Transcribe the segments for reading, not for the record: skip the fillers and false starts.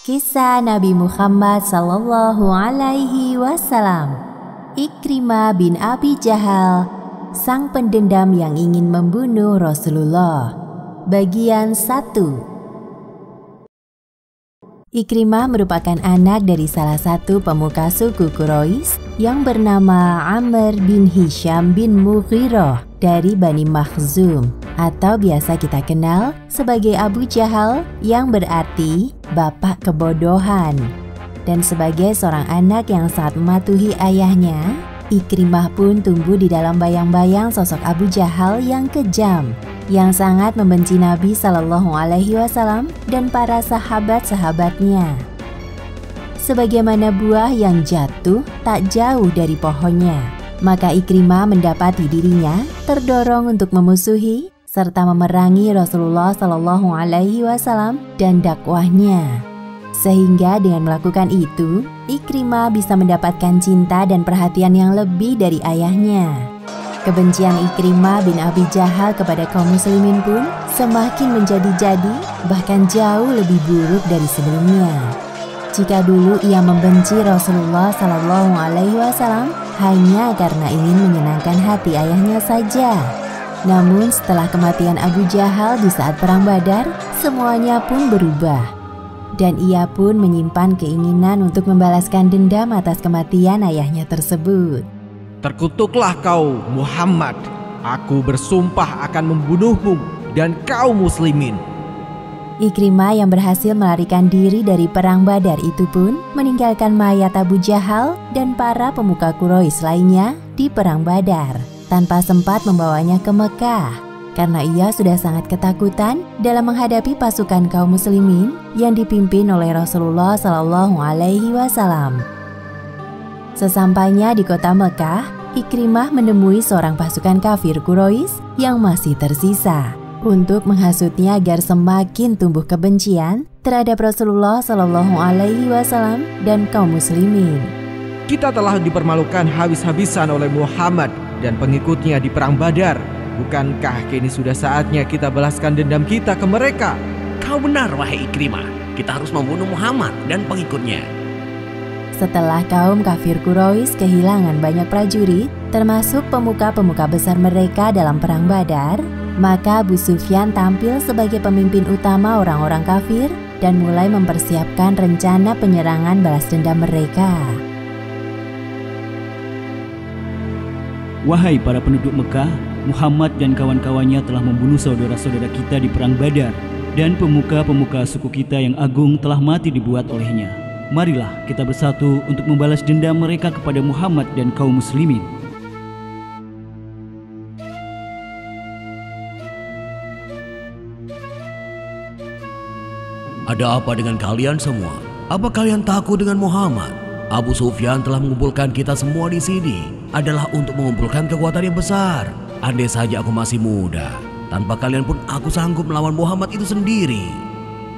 Kisah Nabi Muhammad Sallallahu Alaihi Wasallam. Ikrimah bin Abi Jahal, sang pendendam yang ingin membunuh Rasulullah. Bagian 1. Ikrimah merupakan anak dari salah satu pemuka suku Quraisy yang bernama Amr bin Hisham bin Mughirah dari Bani Makhzum, atau biasa kita kenal sebagai Abu Jahal, yang berarti bapak kebodohan. Dan sebagai seorang anak yang sangat mematuhi ayahnya, Ikrimah pun tumbuh di dalam bayang-bayang sosok Abu Jahal yang kejam, yang sangat membenci Nabi Sallallahu Alaihi Wasallam dan para sahabat-sahabatnya. Sebagaimana buah yang jatuh tak jauh dari pohonnya, maka Ikrimah mendapati dirinya terdorong untuk memusuhi serta memerangi Rasulullah Sallallahu Alaihi Wasallam dan dakwahnya. Sehingga dengan melakukan itu, Ikrimah bisa mendapatkan cinta dan perhatian yang lebih dari ayahnya. Kebencian Ikrimah bin Abi Jahal kepada kaum muslimin pun semakin menjadi-jadi, bahkan jauh lebih buruk dari sebelumnya. Jika dulu ia membenci Rasulullah Sallallahu Alaihi Wasallam hanya karena ingin menyenangkan hati ayahnya saja, namun setelah kematian Abu Jahal di saat perang Badar, semuanya pun berubah. Dan ia pun menyimpan keinginan untuk membalaskan dendam atas kematian ayahnya tersebut. Terkutuklah kau Muhammad, aku bersumpah akan membunuhmu dan kaum muslimin. Ikrimah yang berhasil melarikan diri dari perang Badar itu pun meninggalkan mayat Abu Jahal dan para pemuka Quraisy lainnya di perang Badar, tanpa sempat membawanya ke Mekah, karena ia sudah sangat ketakutan dalam menghadapi pasukan kaum muslimin yang dipimpin oleh Rasulullah Sallallahu Alaihi Wasallam. Sesampainya di kota Mekah, Ikrimah menemui seorang pasukan kafir Quraisy yang masih tersisa untuk menghasutnya agar semakin tumbuh kebencian terhadap Rasulullah Sallallahu Alaihi Wasallam dan kaum muslimin. Kita telah dipermalukan habis-habisan oleh Muhammad dan pengikutnya di perang Badar. Bukankah kini sudah saatnya kita balaskan dendam kita ke mereka? Kau benar, wahai Ikrimah. Kita harus membunuh Muhammad dan pengikutnya. Setelah kaum kafir Quraisy kehilangan banyak prajurit, termasuk pemuka-pemuka besar mereka dalam perang Badar, maka Abu Sufyan tampil sebagai pemimpin utama orang-orang kafir dan mulai mempersiapkan rencana penyerangan balas dendam mereka. Wahai para penduduk Mekah, Muhammad dan kawan-kawannya telah membunuh saudara-saudara kita di perang Badar, dan pemuka-pemuka suku kita yang agung telah mati dibuat olehnya. Marilah kita bersatu untuk membalas dendam mereka kepada Muhammad dan kaum muslimin. Ada apa dengan kalian semua? Apa kalian takut dengan Muhammad? Abu Sufyan telah mengumpulkan kita semua di sini adalah untuk mengumpulkan kekuatan yang besar. Andai saja aku masih muda, tanpa kalian pun aku sanggup melawan Muhammad itu sendiri.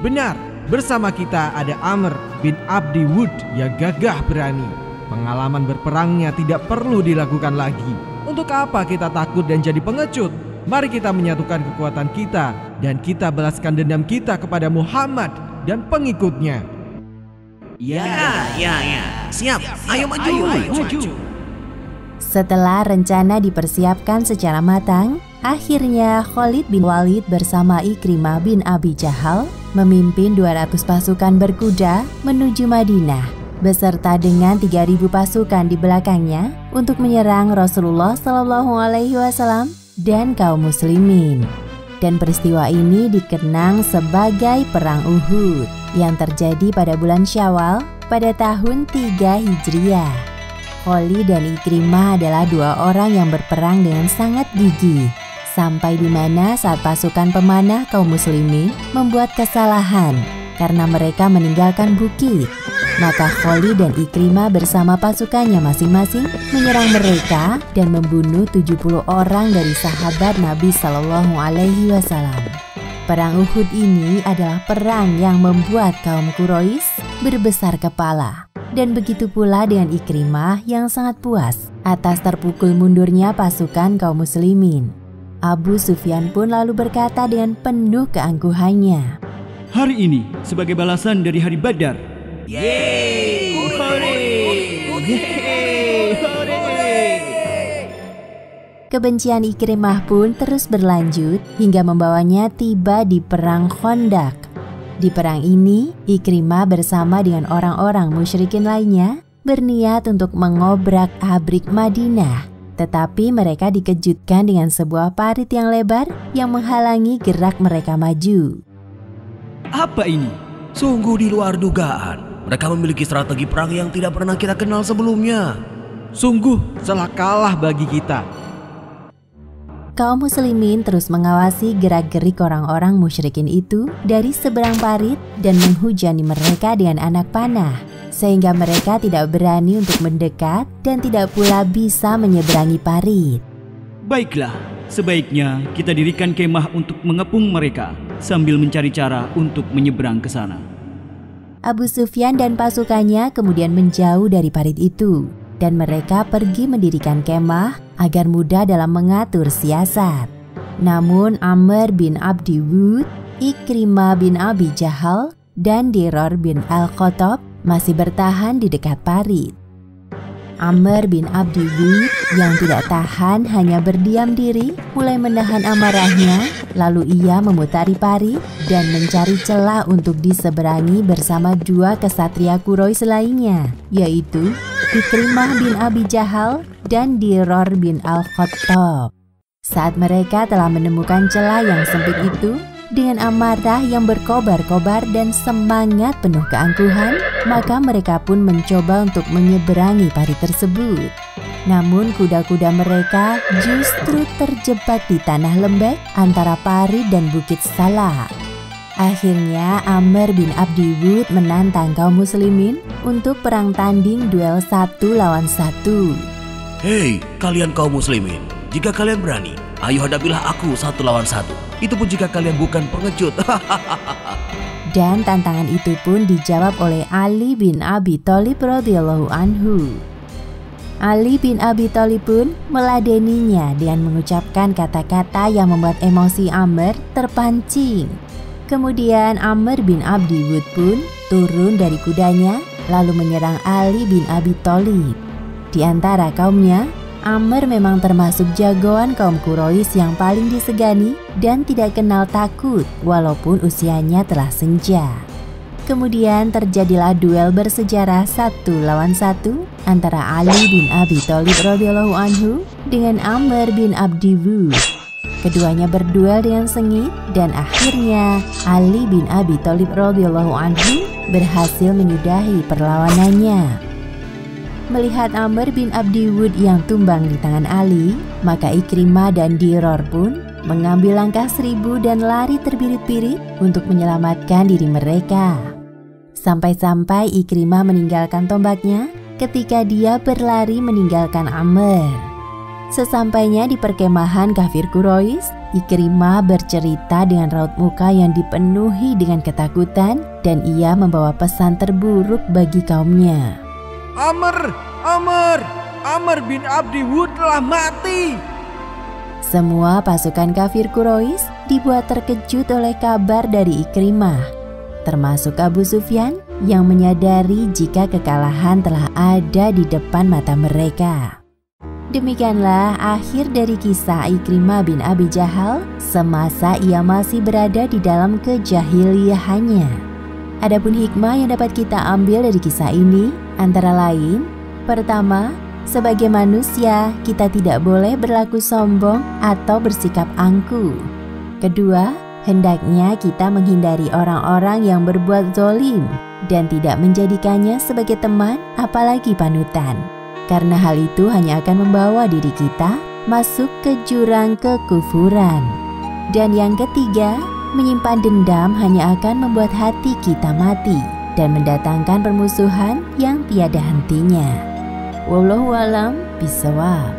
Benar, bersama kita ada Amr bin Abdi Wud yang gagah berani. Pengalaman berperangnya tidak perlu diragukan lagi. Untuk apa kita takut dan jadi pengecut? Mari kita menyatukan kekuatan kita dan kita balaskan dendam kita kepada Muhammad dan pengikutnya. Ya. Siap, ayo maju. Setelah rencana dipersiapkan secara matang, akhirnya Khalid bin Walid bersama Ikrimah bin Abi Jahal memimpin 200 pasukan berkuda menuju Madinah, beserta dengan 3.000 pasukan di belakangnya untuk menyerang Rasulullah Sallallahu Alaihi Wasallam dan kaum muslimin. Dan peristiwa ini dikenang sebagai Perang Uhud yang terjadi pada bulan Syawal pada tahun 3 Hijriah. Khalid dan Ikrimah adalah dua orang yang berperang dengan sangat gigih, sampai di mana saat pasukan pemanah kaum muslimin membuat kesalahan karena mereka meninggalkan bukit, maka Khalid dan Ikrimah bersama pasukannya masing-masing menyerang mereka dan membunuh 70 orang dari sahabat Nabi Sallallahu Alaihi Wasallam. Perang Uhud ini adalah perang yang membuat kaum Quraisy berbesar kepala. Dan begitu pula dengan Ikrimah yang sangat puas atas terpukul mundurnya pasukan kaum muslimin. Abu Sufyan pun lalu berkata dengan penuh keangkuhannya, "Hari ini sebagai balasan dari hari Badar." Kebencian Ikrimah pun terus berlanjut hingga membawanya tiba di perang Khandaq. Di perang ini, Ikrimah bersama dengan orang-orang musyrikin lainnya berniat untuk mengobrak abrik Madinah. Tetapi mereka dikejutkan dengan sebuah parit yang lebar yang menghalangi gerak mereka maju. Apa ini? Sungguh di luar dugaan. Mereka memiliki strategi perang yang tidak pernah kita kenal sebelumnya. Sungguh salah kalah bagi kita. Kaum muslimin terus mengawasi gerak-gerik orang-orang musyrikin itu dari seberang parit dan menghujani mereka dengan anak panah, sehingga mereka tidak berani untuk mendekat dan tidak pula bisa menyeberangi parit. Baiklah, sebaiknya kita dirikan kemah untuk mengepung mereka sambil mencari cara untuk menyeberang ke sana. Abu Sufyan dan pasukannya kemudian menjauh dari parit itu, dan mereka pergi mendirikan kemah agar mudah dalam mengatur siasat. Namun Amr bin Abdi Wud, Ikrimah bin Abi Jahal, dan Dirar bin Al-Khattab masih bertahan di dekat parit. Amr bin Abdi Wud yang tidak tahan hanya berdiam diri, mulai menahan amarahnya, lalu ia memutari parit dan mencari celah untuk diseberangi bersama dua kesatria Quraisy lainnya, yaitu Ikrimah bin Abi Jahal dan Dirar bin Al-Khattab. Saat mereka telah menemukan celah yang sempit itu, dengan amarah yang berkobar-kobar dan semangat penuh keangkuhan, maka mereka pun mencoba untuk menyeberangi parit tersebut. Namun kuda-kuda mereka justru terjebak di tanah lembek antara parit dan Bukit Salah. Akhirnya Amr bin Abdi Wud menantang kaum muslimin untuk perang tanding duel 1 lawan 1. Hei, kalian kaum muslimin, jika kalian berani, ayo hadapilah aku 1 lawan 1. Itu pun jika kalian bukan pengecut. Dan tantangan itu pun dijawab oleh Ali bin Abi Thalib radhiyallahu anhu. Ali bin Abi Thalib pun meladeninya dengan mengucapkan kata-kata yang membuat emosi Amr terpancing. Kemudian Amr bin Abdi Wud pun turun dari kudanya lalu menyerang Ali bin Abi Thalib. Di antara kaumnya, Amr memang termasuk jagoan kaum Quraisy yang paling disegani dan tidak kenal takut walaupun usianya telah senja. Kemudian terjadilah duel bersejarah 1 lawan 1 antara Ali bin Abi Thalib radhiyallahu anhu dengan Amr bin Abdi Wud. Keduanya berduel dengan sengit dan akhirnya Ali bin Abi Thalib radhiyallahu anhu berhasil menyudahi perlawanannya. Melihat Amr bin Abdi Wud yang tumbang di tangan Ali, maka Ikrimah dan Dirar pun mengambil langkah 1000 dan lari terbirit-birit untuk menyelamatkan diri mereka. Sampai-sampai Ikrimah meninggalkan tombaknya ketika dia berlari meninggalkan Amr. Sesampainya di perkemahan kafir Quraisy, Ikrimah bercerita dengan raut muka yang dipenuhi dengan ketakutan dan ia membawa pesan terburuk bagi kaumnya. Amr bin Abdi Wud telah mati. Semua pasukan kafir Quraisy dibuat terkejut oleh kabar dari Ikrimah, termasuk Abu Sufyan yang menyadari jika kekalahan telah ada di depan mata mereka. Demikianlah akhir dari kisah Ikrimah bin Abi Jahal semasa ia masih berada di dalam kejahiliyahannya. Adapun hikmah yang dapat kita ambil dari kisah ini antara lain, pertama, sebagai manusia kita tidak boleh berlaku sombong atau bersikap angkuh. Kedua, hendaknya kita menghindari orang-orang yang berbuat zalim dan tidak menjadikannya sebagai teman apalagi panutan, karena hal itu hanya akan membawa diri kita masuk ke jurang kekufuran. Dan yang ketiga, menyimpan dendam hanya akan membuat hati kita mati dan mendatangkan permusuhan yang tiada hentinya. Wallahu a'lam bishawab.